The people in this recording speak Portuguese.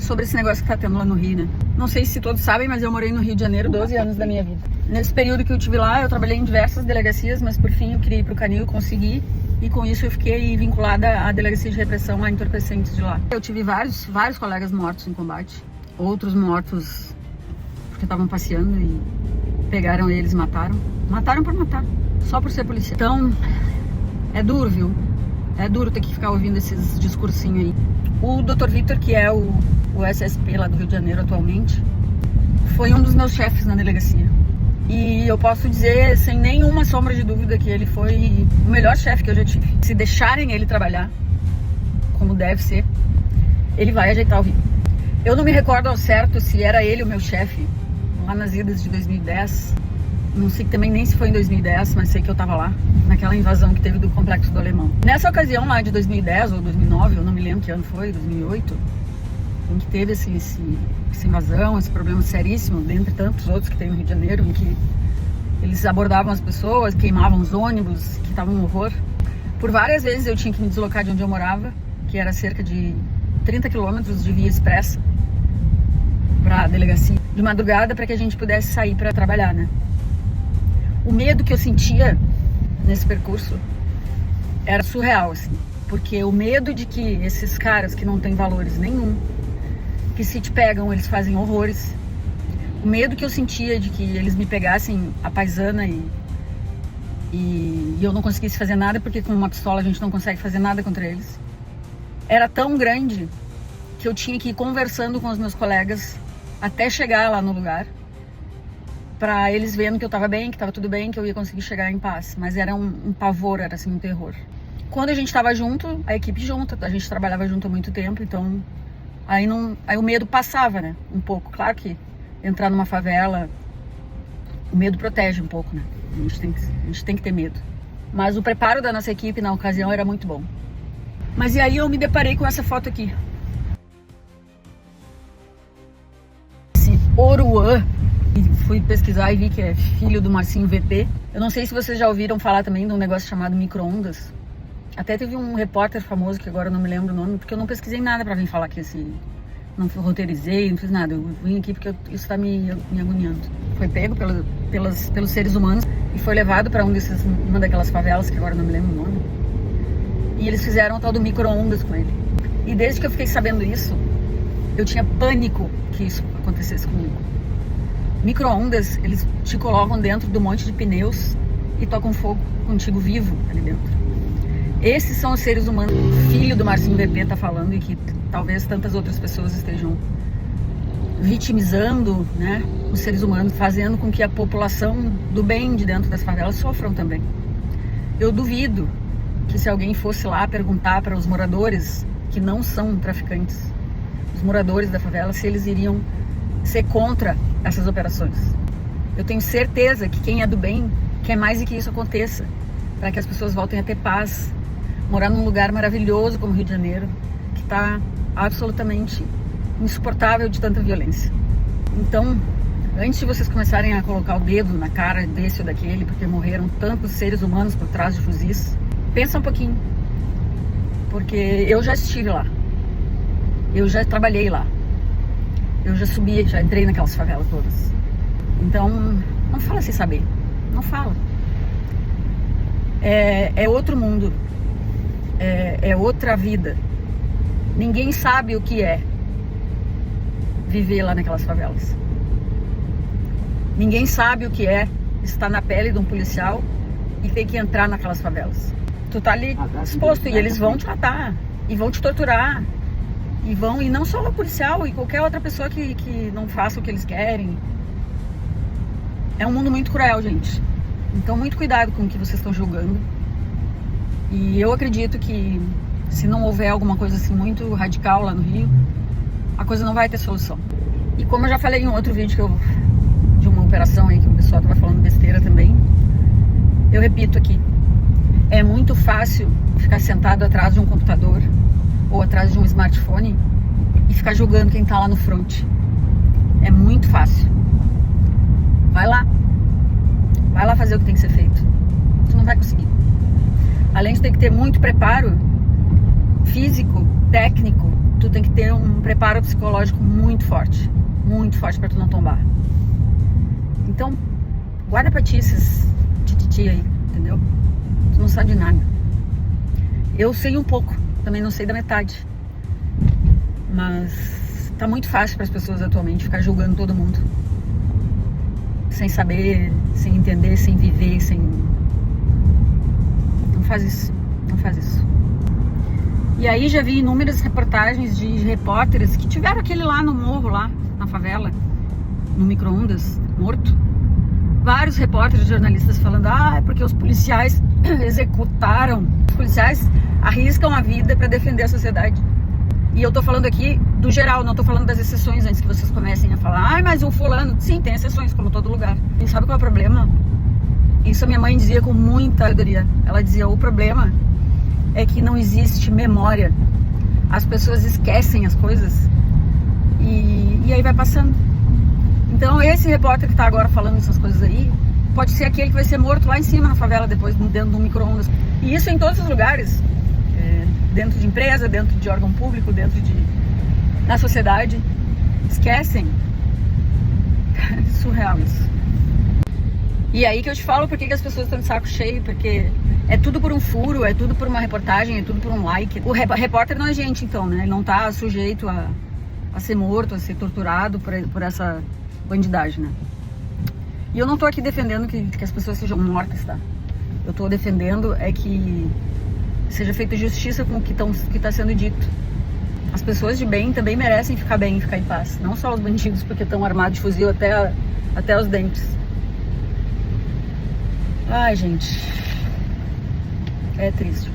sobre esse negócio que tá tendo lá no Rio, né? Não sei se todos sabem, mas eu morei no Rio de Janeiro 12 anos da minha vida. Nesse período que eu tive lá, eu trabalhei em diversas delegacias, mas por fim eu queria ir pro Canil, consegui. E com isso eu fiquei vinculada à Delegacia de Repressão a Entorpecentes de lá. Eu tive vários colegas mortos em combate. Outros mortos porque estavam passeando e pegaram eles e mataram. Mataram por matar, só por ser policial. Então, é duro, viu? É duro ter que ficar ouvindo esses discursinhos aí. O Dr. Victor, que é o SSP lá do Rio de Janeiro atualmente, foi um dos meus chefes na delegacia. E eu posso dizer, sem nenhuma sombra de dúvida, que ele foi o melhor chefe que eu já tive. Se deixarem ele trabalhar como deve ser, ele vai ajeitar o Rio. Eu não me recordo ao certo se era ele o meu chefe lá nas idas de 2010. Não sei também nem se foi em 2010, mas sei que eu tava lá, naquela invasão que teve do Complexo do Alemão. Nessa ocasião lá de 2010 ou 2009, eu não me lembro que ano foi, 2008, em que teve essa invasão, esse problema seríssimo, dentre tantos outros que tem no Rio de Janeiro, em que eles abordavam as pessoas, queimavam os ônibus, que estavam um horror. Por várias vezes eu tinha que me deslocar de onde eu morava, que era cerca de 30 quilômetros de via expressa para a delegacia, de madrugada, para que a gente pudesse sair para trabalhar, né? O medo que eu sentia nesse percurso era surreal, assim, porque o medo de que esses caras que não têm valores nenhum, que se te pegam, eles fazem horrores. O medo que eu sentia de que eles me pegassem a paisana e eu não conseguisse fazer nada, porque com uma pistola a gente não consegue fazer nada contra eles, era tão grande que eu tinha que ir conversando com os meus colegas até chegar lá no lugar, para eles vendo que eu tava bem, que tava tudo bem, que eu ia conseguir chegar em paz. Mas era um pavor, era assim um terror. Quando a gente tava junto, a equipe junta, a gente trabalhava junto há muito tempo, então aí o medo passava, né? Um pouco. Claro que entrar numa favela, o medo protege um pouco, né? A gente tem que ter medo. Mas o preparo da nossa equipe na ocasião era muito bom. Mas e aí eu me deparei com essa foto aqui. Esse Oruan. Fui pesquisar e vi que é filho do Marcinho VT. Eu não sei se vocês já ouviram falar também de um negócio chamado micro-ondas. Até teve um repórter famoso, que agora eu não me lembro o nome, porque eu não pesquisei nada pra vir falar aqui, assim. Não roteirizei, não fiz nada. Eu vim aqui porque isso tá me agoniando. Foi pego pelos seres humanos e foi levado pra uma daquelas favelas, que agora eu não me lembro o nome. E eles fizeram o tal do micro-ondas com ele. E desde que eu fiquei sabendo isso, eu tinha pânico que isso acontecesse comigo. Micro-ondas, eles te colocam dentro de um monte de pneus e tocam fogo contigo vivo ali dentro. Esses são os seres humanos que o filho do Marcinho VP tá falando e que talvez tantas outras pessoas estejam vitimizando, né, os seres humanos, fazendo com que a população do bem de dentro das favelas sofram também. Eu duvido que se alguém fosse lá perguntar para os moradores que não são traficantes, os moradores da favela, se eles iriam ser contra essas operações. Eu tenho certeza que quem é do bem quer mais de que isso aconteça, para que as pessoas voltem a ter paz, morar num lugar maravilhoso como o Rio de Janeiro, que está absolutamente insuportável de tanta violência. Então, antes de vocês começarem a colocar o dedo na cara desse ou daquele, porque morreram tantos seres humanos por trás de fuzis, pensa um pouquinho, porque eu já estive lá, eu já trabalhei lá, eu já subi, já entrei naquelas favelas todas. Então, não fala sem saber. Não fala. É outro mundo. É outra vida. Ninguém sabe o que é viver lá naquelas favelas. Ninguém sabe o que é estar na pele de um policial e ter que entrar naquelas favelas. Tu tá ali exposto e eles vão te matar e vão te torturar. E não só o policial, e qualquer outra pessoa que não faça o que eles querem. É um mundo muito cruel, gente. Então, muito cuidado com o que vocês estão julgando. E eu acredito que se não houver alguma coisa assim muito radical lá no Rio, a coisa não vai ter solução. E como eu já falei em um outro vídeo de uma operação aí que o pessoal estava falando besteira também, eu repito aqui. É muito fácil ficar sentado atrás de um computador ou atrás de um smartphone e ficar julgando quem tá lá no front. É muito fácil. Vai lá fazer o que tem que ser feito. Tu não vai conseguir. Além de ter que ter muito preparo físico, técnico, tu tem que ter um preparo psicológico muito forte para tu não tombar. Então, guarda pra ti esses tititi aí, entendeu? Tu não sabe de nada. Eu sei um pouco, também não sei da metade. Mas tá muito fácil para as pessoas atualmente ficar julgando todo mundo. Sem saber, sem entender, sem viver, sem... Não faz isso, não faz isso. E aí já vi inúmeras reportagens de repórteres que tiveram aquele lá no morro, lá na favela, no micro-ondas, morto. Vários repórteres, jornalistas falando, é porque os policiais executaram. Os policiais arriscam a vida para defender a sociedade. E eu tô falando aqui do geral, não tô falando das exceções antes que vocês comecem a falar, mas o fulano, sim, tem exceções, como todo lugar. E sabe qual é o problema? Isso a minha mãe dizia com muita sabedoria. Ela dizia, o problema é que não existe memória. As pessoas esquecem as coisas e aí vai passando. Então esse repórter que tá agora falando essas coisas aí, pode ser aquele que vai ser morto lá em cima na favela depois, dentro de um micro-ondas. E isso em todos os lugares. Dentro de empresa, dentro de órgão público, na sociedade. Esquecem. Surreal isso. E aí que eu te falo por que as pessoas estão de saco cheio, porque é tudo por um furo, é tudo por uma reportagem, é tudo por um like. O repórter não é gente, então, né? Ele não tá sujeito a ser morto, a ser torturado por essa bandidagem, né? E eu não tô aqui defendendo que as pessoas sejam mortas, tá? Eu tô defendendo é que seja feita justiça com o que está sendo dito. As pessoas de bem também merecem ficar bem e ficar em paz. Não só os bandidos, porque estão armados de fuzil até os dentes. Ai, gente. É triste.